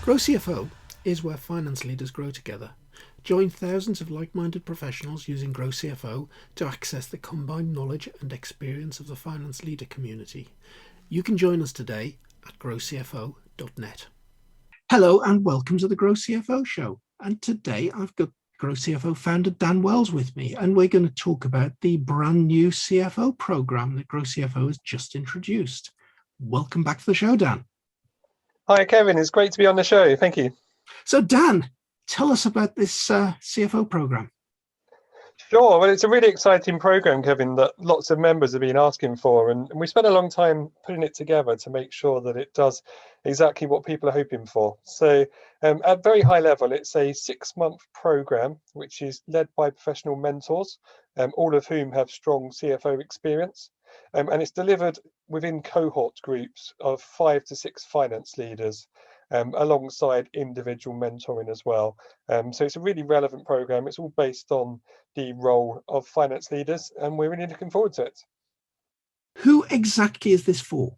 GrowCFO is where finance leaders grow together. Join thousands of like-minded professionals using GrowCFO to access the combined knowledge and experience of the finance leader community. You can join us today at growcfo.net. Hello and welcome to the GrowCFO Show. And today I've got GrowCFO founder Dan Wells with me, and we're going to talk about the brand new CFO program that GrowCFO has just introduced. Welcome back to the show, Dan. Hi, Kevin. It's great to be on the show. Thank you. So, Dan, tell us about this CFO program. Sure. Well, it's a really exciting program, Kevin, that lots of members have been asking for. And we spent a long time putting it together to make sure that it does exactly what people are hoping for. So at very high level, it's a 6-month program, which is led by professional mentors, all of whom have strong CFO experience. And it's delivered within cohort groups of 5 to 6 finance leaders, alongside individual mentoring as well. So it's a really relevant program. It's all based on the role of finance leaders, and we're really looking forward to it. Who exactly is this for?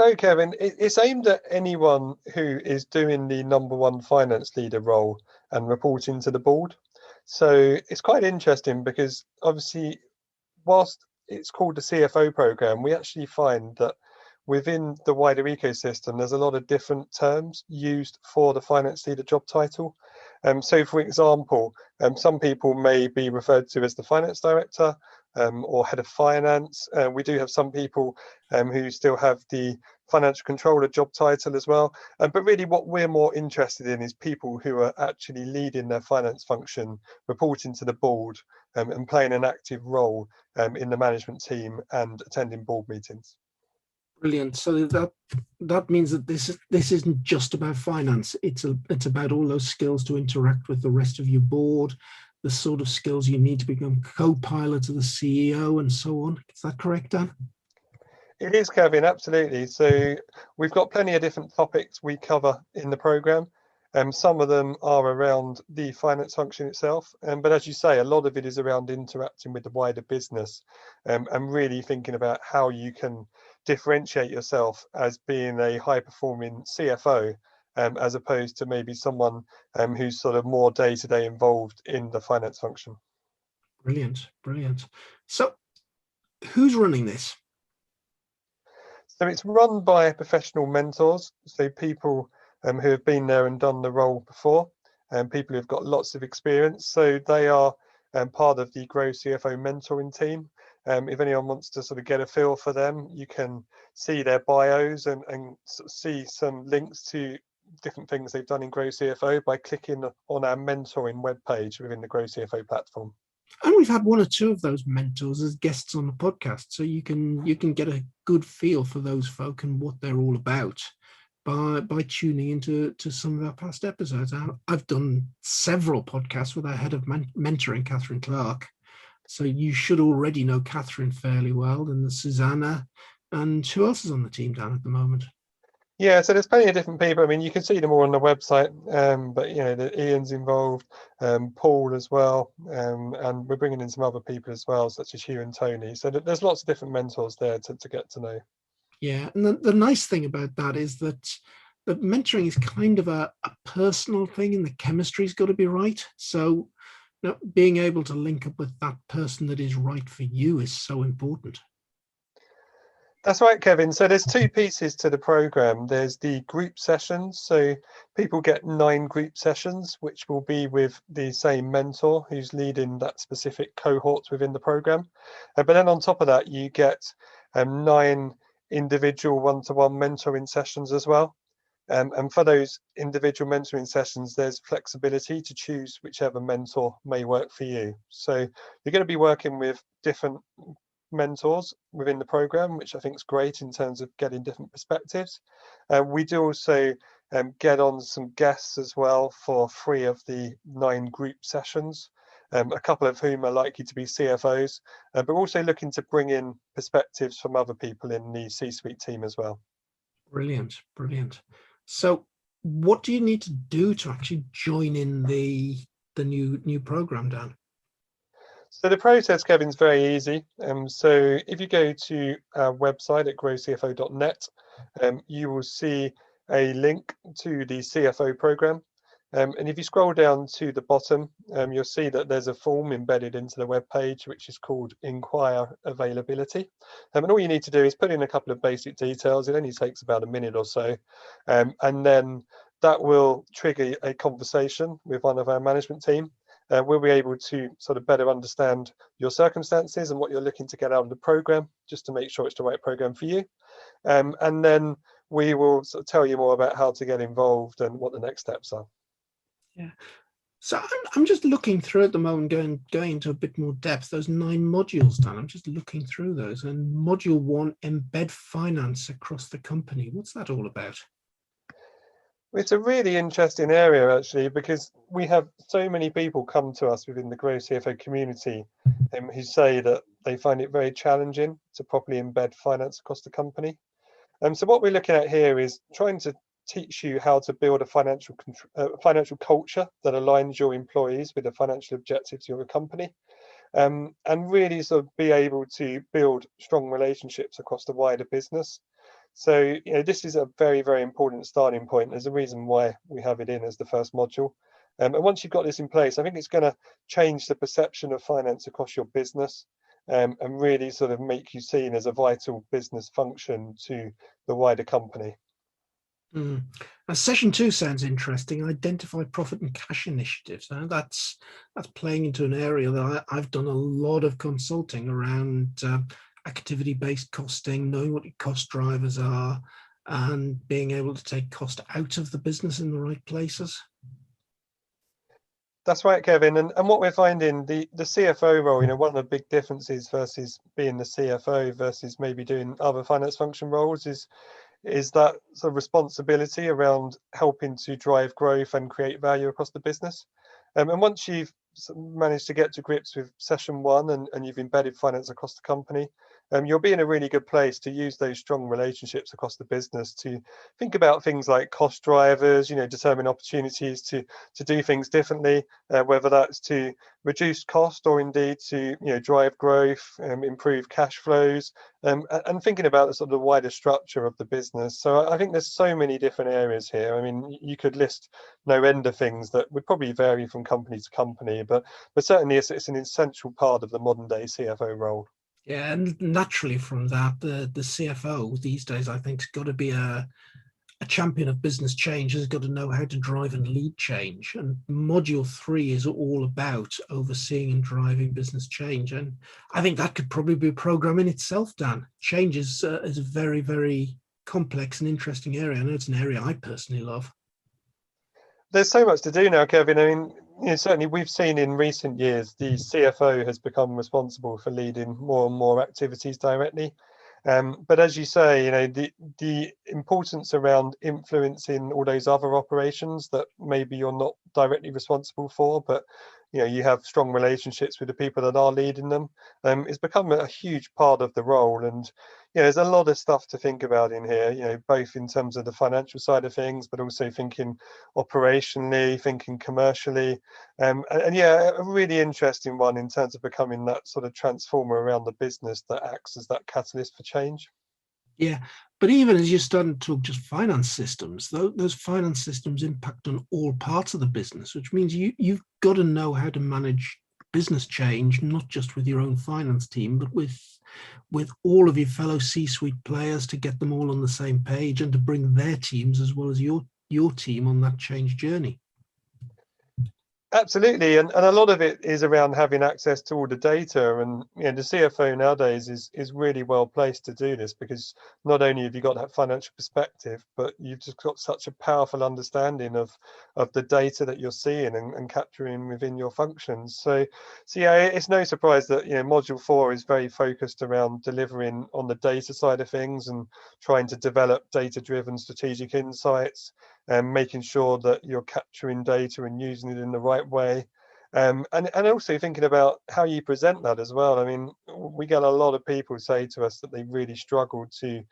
So, Kevin, it's aimed at anyone who is doing the number one finance leader role and reporting to the board. So it's quite interesting because obviously, whilst it's called the CFO program, we actually find that within the wider ecosystem, there's a lot of different terms used for the finance leader job title. So, for example, some people may be referred to as the finance director or head of finance. We do have some people who still have the financial controller job title as well. But really what we're more interested in is people who are actually leading their finance function, reporting to the board and playing an active role in the management team and attending board meetings. Brilliant. So that means that this isn't just about finance. It's about all those skills to interact with the rest of your board, the sort of skills you need to become co-pilot to the CEO and so on. Is that correct, Dan? It is, Kevin, absolutely. So we've got plenty of different topics we cover in the program. Some of them are around the finance function itself, but as you say, a lot of it is around interacting with the wider business and really thinking about how you can differentiate yourself as being a high-performing CFO, as opposed to maybe someone who's sort of more day-to-day involved in the finance function. Brilliant, brilliant. So who's running this? So it's run by professional mentors, so people who have been there and done the role before, and people who've got lots of experience. So they are part of the GrowCFO mentoring team. If anyone wants to sort of get a feel for them, you can see their bios and sort of see some links to different things they've done in GrowCFO by clicking on our mentoring webpage within the GrowCFO platform. And we've had one or two of those mentors as guests on the podcast, so you can get a good feel for those folk and what they're all about by tuning into some of our past episodes. I've done several podcasts with our head of mentoring, Catherine Clark. So you should already know Catherine fairly well, and Susanna, and who else is on the team down at the moment? Yeah, so there's plenty of different people. I mean, you can see them all on the website, but you know, Ian's involved, Paul as well, and we're bringing in some other people as well, such as Hugh and Tony. So there's lots of different mentors there to get to know. Yeah, and the nice thing about that is that mentoring is kind of a personal thing, and the chemistry's got to be right. So being able to link up with that person that is right for you is so important. That's right, Kevin. So there's 2 pieces to the program. There's the group sessions. So people get 9 group sessions, which will be with the same mentor who's leading that specific cohort within the program. But then on top of that, you get 9 individual one-to-one mentoring sessions as well. And for those individual mentoring sessions, there's flexibility to choose whichever mentor may work for you. So you're going to be working with different mentors within the program, which I think is great in terms of getting different perspectives. We do also get on some guests as well for 3 of the 9 group sessions, a couple of whom are likely to be CFOs, but also looking to bring in perspectives from other people in the C-suite team as well. Brilliant, brilliant. So what do you need to do to actually join in the new program, Dan? So the process, Kevin, is very easy. So if you go to our website at growcfo.net, you will see a link to the CFO Programme. And if you scroll down to the bottom, you'll see that there's a form embedded into the web page, which is called Inquire Availability. And all you need to do is put in a couple of basic details. It only takes about a minute or so. And then that will trigger a conversation with one of our management team. We'll be able to sort of better understand your circumstances and what you're looking to get out of the program, just to make sure it's the right program for you. And then we will sort of tell you more about how to get involved and what the next steps are. Yeah. So I'm just looking through at the moment, going into a bit more depth. Those 9 modules, Dan. I'm just looking through those. And module 1, embed finance across the company. What's that all about? It's a really interesting area, actually, because we have so many people come to us within the GrowCFO community who say that they find it very challenging to properly embed finance across the company. So what we're looking at here is trying to teach you how to build a financial culture that aligns your employees with the financial objectives of your company, and really sort of be able to build strong relationships across the wider business. So, this is a very, very important starting point. There's a reason why we have it in as the first module. And once you've got this in place, I think it's going to change the perception of finance across your business, and really sort of make you seen as a vital business function to the wider company. Now, session 2 sounds interesting. Identify profit and cash initiatives. Now, that's playing into an area that I've done a lot of consulting around. Activity-based costing, knowing what your cost drivers are, and being able to take cost out of the business in the right places. That's right, Kevin. And what we're finding, the CFO role, one of the big differences versus being the CFO versus maybe doing other finance function roles is that sort of responsibility around helping to drive growth and create value across the business. And once you've managed to get to grips with session 1 and you've embedded finance across the company, you'll be in a really good place to use those strong relationships across the business to think about things like cost drivers, determine opportunities to do things differently, whether that's to reduce cost or indeed to drive growth, improve cash flows, and thinking about the sort of the wider structure of the business. So I think there's so many different areas here. I mean, you could list no end of things that would probably vary from company to company, but certainly it's an essential part of the modern day CFO role. Yeah, and naturally from that, the CFO these days, I think, has got to be a champion of business change, has got to know how to drive and lead change. And module 3 is all about overseeing and driving business change. And I think that could probably be a program in itself, Dan. Change is a very, very complex and interesting area. I know it's an area I personally love. There's so much to do now, Kevin. I mean, certainly we've seen in recent years the CFO has become responsible for leading more and more activities directly. But as you say, the importance around influencing all those other operations that maybe you're not directly responsible for, but you have strong relationships with the people that are leading them, it's become a huge part of the role. And there's a lot of stuff to think about in here, both in terms of the financial side of things, but also thinking operationally, thinking commercially, and a really interesting one in terms of becoming that sort of transformer around the business that acts as that catalyst for change. Yeah, but even as you're starting to talk just finance systems, those finance systems impact on all parts of the business, which means you've got to know how to manage business change, not just with your own finance team, but with all of your fellow C-suite players, to get them all on the same page and to bring their teams as well as your team on that change journey. Absolutely, and a lot of it is around having access to all the data, and the CFO nowadays is really well placed to do this, because not only have you got that financial perspective, but you've just got such a powerful understanding of the data that you're seeing and capturing within your functions. So yeah, it's no surprise that module 4 is very focused around delivering on the data side of things and trying to develop data-driven strategic insights, and making sure that you're capturing data and using it in the right way, and also thinking about how you present that as well. I mean, we get a lot of people say to us that they really struggle to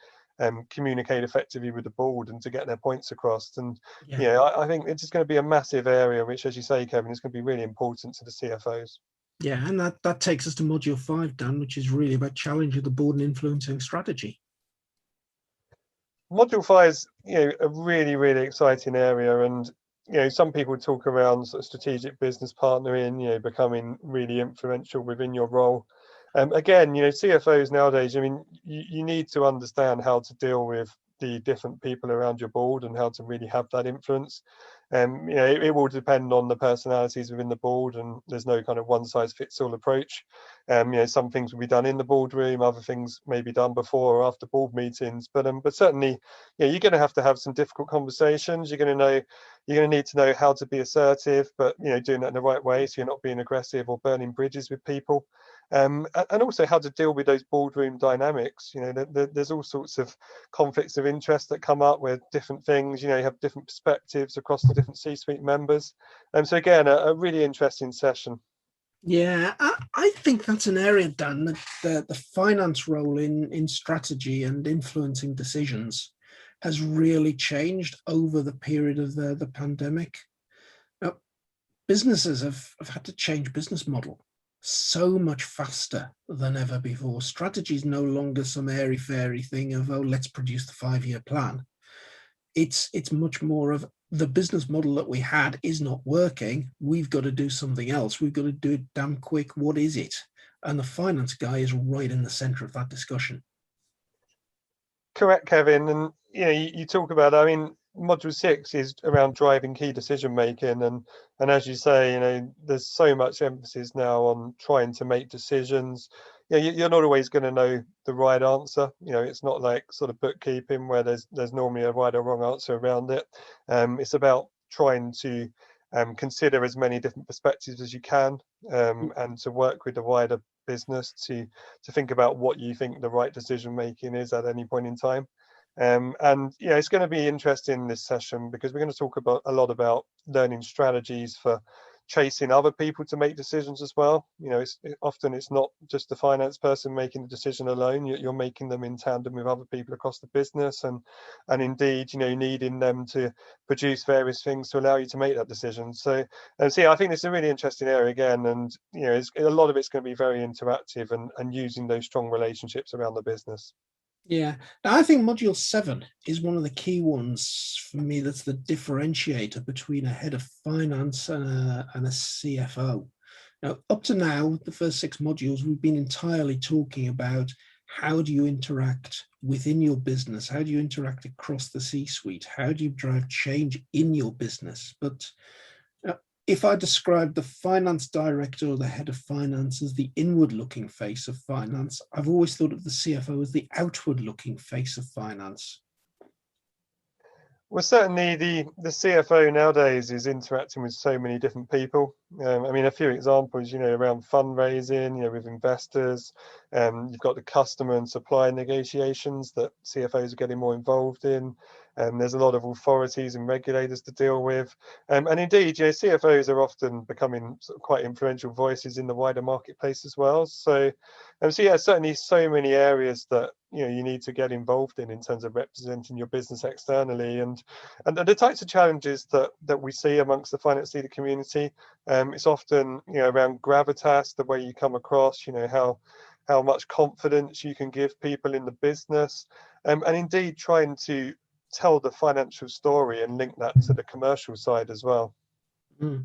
communicate effectively with the board and to get their points across. And I think it's just going to be a massive area, which, as you say, Kevin, is going to be really important to the CFOs. Yeah, and that takes us to module 5, Dan, which is really about challenging the board and influencing strategy. Module 5 is, a really, really exciting area, and some people talk around sort of strategic business partnering, becoming really influential within your role. Again, CFOs nowadays, I mean, you need to understand how to deal with the different people around your board and how to really have that influence. It will depend on the personalities within the board, and there's no kind of one size fits all approach. Some things will be done in the boardroom, other things may be done before or after board meetings. But certainly, you're going to have some difficult conversations. You're going to need to know how to be assertive, but doing that in the right way, so you're not being aggressive or burning bridges with people. And also how to deal with those boardroom dynamics. There's all sorts of conflicts of interest that come up with different things. You have different perspectives across the different C-suite members. So again, a really interesting session. Yeah, I think that's an area, Dan, that the finance role in strategy and influencing decisions has really changed over the period of the pandemic. Now, businesses have had to change business model so much faster than ever before. Strategy is no longer some airy-fairy thing of, oh, let's produce the 5-year plan. It's much more of the business model that we had is not working. We've got to do something else. We've got to do it damn quick. What is it? And the finance guy is right in the center of that discussion. Correct, Kevin. And you talk about, I mean, module 6 is around driving key decision making, and as you say, there's so much emphasis now on trying to make decisions. You're not always going to know the right answer. It's not like sort of bookkeeping where there's normally a right or wrong answer around it. It's about trying to consider as many different perspectives as you can, and to work with the wider business to think about what you think the right decision making is at any point in time. And it's going to be interesting this session, because we're going to talk about a lot about learning strategies for chasing other people to make decisions as well. Often it's not just the finance person making the decision alone. You're making them in tandem with other people across the business, and indeed needing them to produce various things to allow you to make that decision. So I think it's a really interesting area again, and a lot of it's going to be very interactive and using those strong relationships around the business. Yeah, now I think module 7 is one of the key ones for me. That's the differentiator between a head of finance and a CFO. Now, up to now, the first 6 modules, we've been entirely talking about how do you interact within your business? How do you interact across the C-suite? How do you drive change in your business? But if I describe the finance director or the head of finance as the inward-looking face of finance, I've always thought of the CFO as the outward-looking face of finance. Well, certainly the CFO nowadays is interacting with so many different people. I mean, a few examples, around fundraising, with investors. You've got the customer and supplier negotiations that CFOs are getting more involved in. There's a lot of authorities and regulators to deal with. And indeed, CFOs are often becoming sort of quite influential voices in the wider marketplace as well. So certainly so many areas that you need to get involved in terms of representing your business externally, and the types of challenges that we see amongst the finance leader community. It's often around gravitas, the way you come across, how much confidence you can give people in the business, and indeed trying to tell the financial story and link that to the commercial side as well. Mm.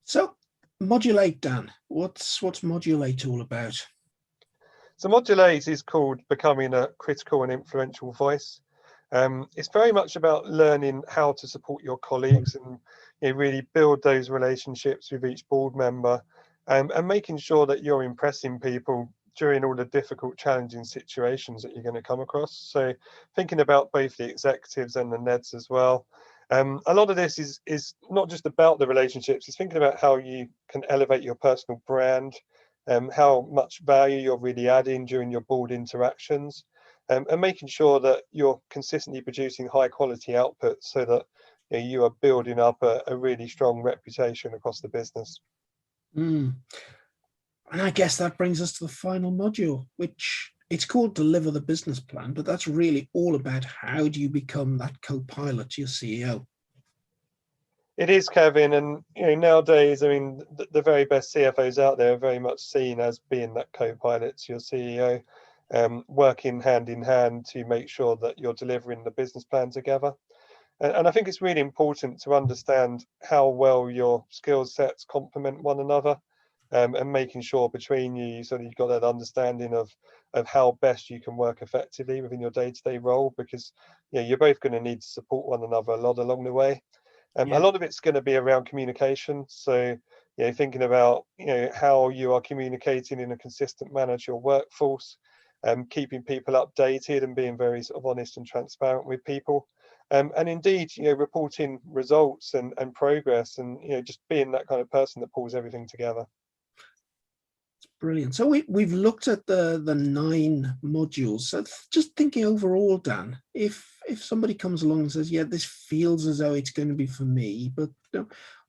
So module 8, Dan, what's module 8 all about? So module 8 is called Becoming a Critical and Influential Voice. It's very much about learning how to support your colleagues and really build those relationships with each board member, and making sure that you're impressing people during all the difficult, challenging situations that you're going to come across. So thinking about both the executives and the NEDs as well. A lot of this is not just about the relationships, it's thinking about how you can elevate your personal brand, how much value you're really adding during your board interactions, and making sure that you're consistently producing high quality output, so that you are building up a really strong reputation across the business. And I guess that brings us to the final module, which it's called Deliver the Business Plan, but that's really all about how do you become that co-pilot to your CEO. It is, Kevin, and nowadays, I mean, the very best CFOs out there are very much seen as being that co-pilot to your CEO. working hand in hand to make sure that you're delivering the business plan together. And I think it's really important to understand how well your skill sets complement one another, and making sure between you sort of you've got that understanding of how best you can work effectively within your day-to-day role, because you're both going to need to support one another a lot along the way. A lot of it's going to be around communication. So thinking about how you are communicating in a consistent manner to your workforce, keeping people updated and being very sort of honest and transparent with people. And indeed, reporting results and progress, and just being that kind of person that pulls everything together. Brilliant. So we've looked at the 9 modules. So just thinking overall, Dan, if somebody comes along and says, yeah, this feels as though it's going to be for me, but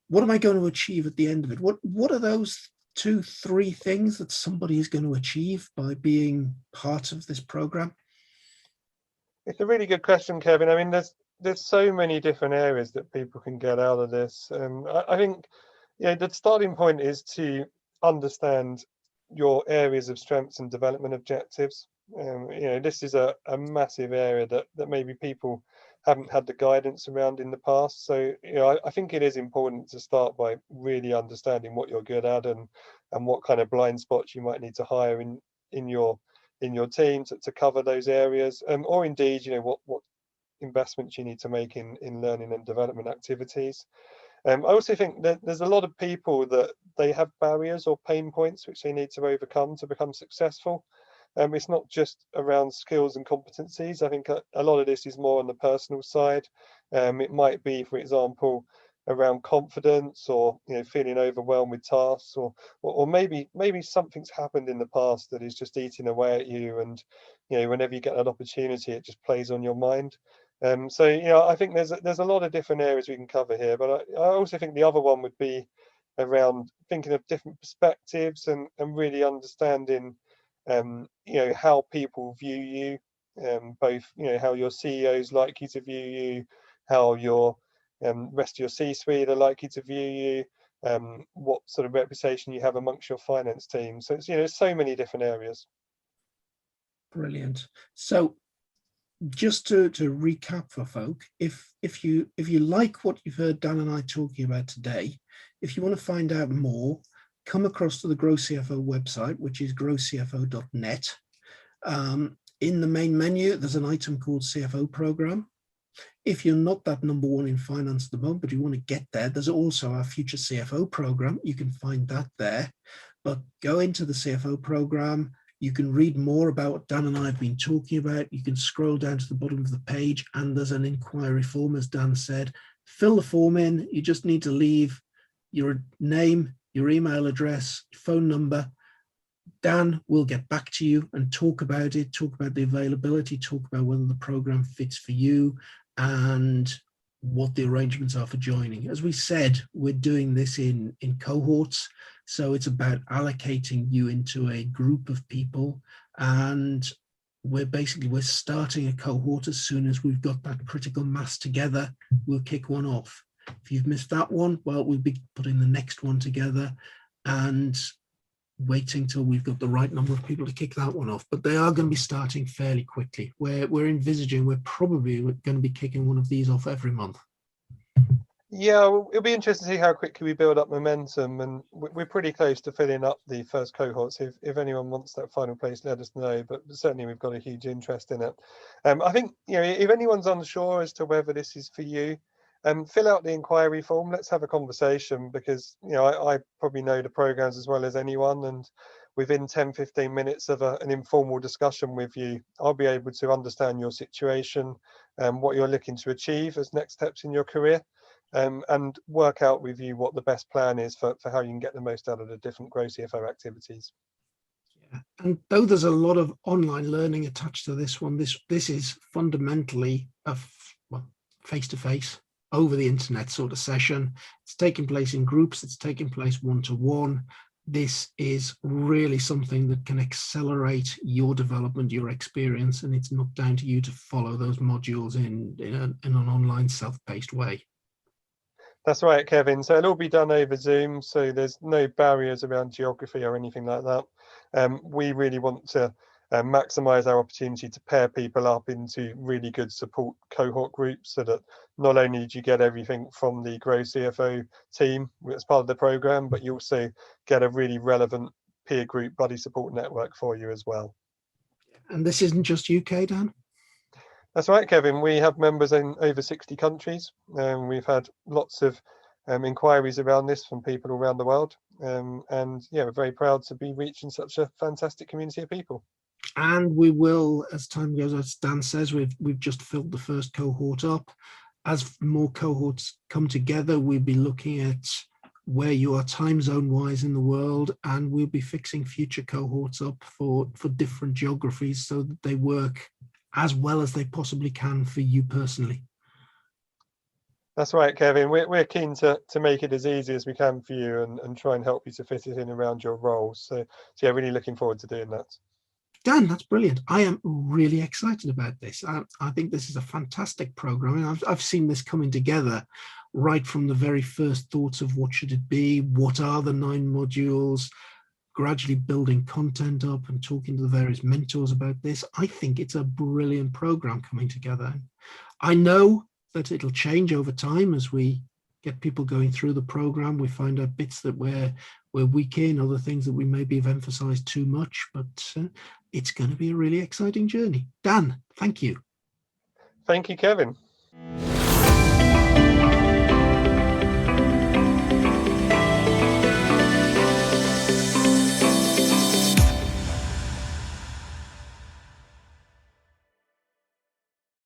what am I going to achieve at the end of it? What are those 2-3 things that somebody is going to achieve by being part of this program? It's a really good question, Kevin. I mean, there's so many different areas that people can get out of this. I think the starting point is to understand your areas of strengths and development objectives. This is a massive area that maybe people haven't had the guidance around in the past. So I think it is important to start by really understanding what you're good at, and what kind of blind spots you might need to hire in your team to cover those areas, or indeed what investments you need to make in learning and development activities. I also think that there's a lot of people that they have barriers or pain points which they need to overcome to become successful. It's not just around skills and competencies. I think a lot of this is more on the personal side. It might be, for example, around confidence, or feeling overwhelmed with tasks, or maybe something's happened in the past that is just eating away at you, and whenever you get that opportunity, it just plays on your mind. So I think there's a lot of different areas we can cover here, but I also think the other one would be around thinking of different perspectives, and really understanding how people view you, both how your CEOs like you to view you, how your rest of your C-suite are likely to view you, what sort of reputation you have amongst your finance team. So it's so many different areas. Brilliant. So just to recap for folk, if you like what you've heard Dan and I talking about today, if you want to find out more, come across to the GrowCFO website, which is growcfo.net. In the main menu, there's an item called CFO Programme. If you're not that number 1 in finance at the moment, but you want to get there, there's also our future CFO program. You can find that there. But go into the CFO program. You can read more about what Dan and I have been talking about. You can scroll down to the bottom of the page, and there's an inquiry form, as Dan said. Fill the form in. You just need to leave your name, your email address, phone number. Dan will get back to you and talk about it, talk about the availability, talk about whether the program fits for you, and what the arrangements are for joining. As we said, we're doing this in cohorts. So it's about allocating you into a group of people, and we're starting a cohort as soon as we've got that critical mass together. We'll kick one off. If you've missed that one, well, we'll be putting the next one together and waiting till we've got the right number of people to kick that one off. But they are going to be starting fairly quickly. We're envisaging we're probably going to be kicking one of these off every month. Yeah, it'll be interesting to see how quickly we build up momentum, and we're pretty close to filling up the first cohorts. If anyone wants that final place, let us know, but certainly we've got a huge interest in it. I think if anyone's unsure as to whether this is for you, fill out the inquiry form. Let's have a conversation, because I probably know the programs as well as anyone, and within 10-15 minutes of an informal discussion with you, I'll be able to understand your situation, what you're looking to achieve as next steps in your career, and work out with you what the best plan is for how you can get the most out of the different GrowCFO activities. Yeah. And though there's a lot of online learning attached to this one, this is fundamentally a face-to-face, over the internet sort of session. It's taking place in groups. It's taking place one-to-one. This is really something that can accelerate your development, your experience, and it's not down to you to follow those modules in an online self-paced way. That's right, Kevin. So it'll all be done over Zoom. So there's no barriers around geography or anything like that. We really want to maximise our opportunity to pair people up into really good support cohort groups, so that not only do you get everything from the GrowCFO team as part of the programme, but you also get a really relevant peer group buddy support network for you as well. And this isn't just UK, Dan? That's right, Kevin. We have members in over 60 countries. We've had lots of inquiries around this from people around the world. And yeah, we're very proud to be reaching such a fantastic community of people. And we will, as time goes, as Dan says, we've just filled the first cohort up. As more cohorts come together, we'll be looking at where you are time zone wise in the world, and we'll be fixing future cohorts up for different geographies so that they work as well as they possibly can for you personally. That's right, Kevin. We're keen to make it as easy as we can for you, and try and help you to fit it in around your roles. So yeah, really looking forward to doing that. Dan, that's brilliant. I am really excited about this. I think this is a fantastic program. And I've seen this coming together right from the very first thoughts of what should it be, what are the 9 modules, gradually building content up and talking to the various mentors about this. I think it's a brilliant program coming together. I know that it'll change over time as we get people going through the program. We find out bits that we're weak in, other things that we maybe have emphasized too much, but it's going to be a really exciting journey. Dan, thank you. Thank you, Kevin.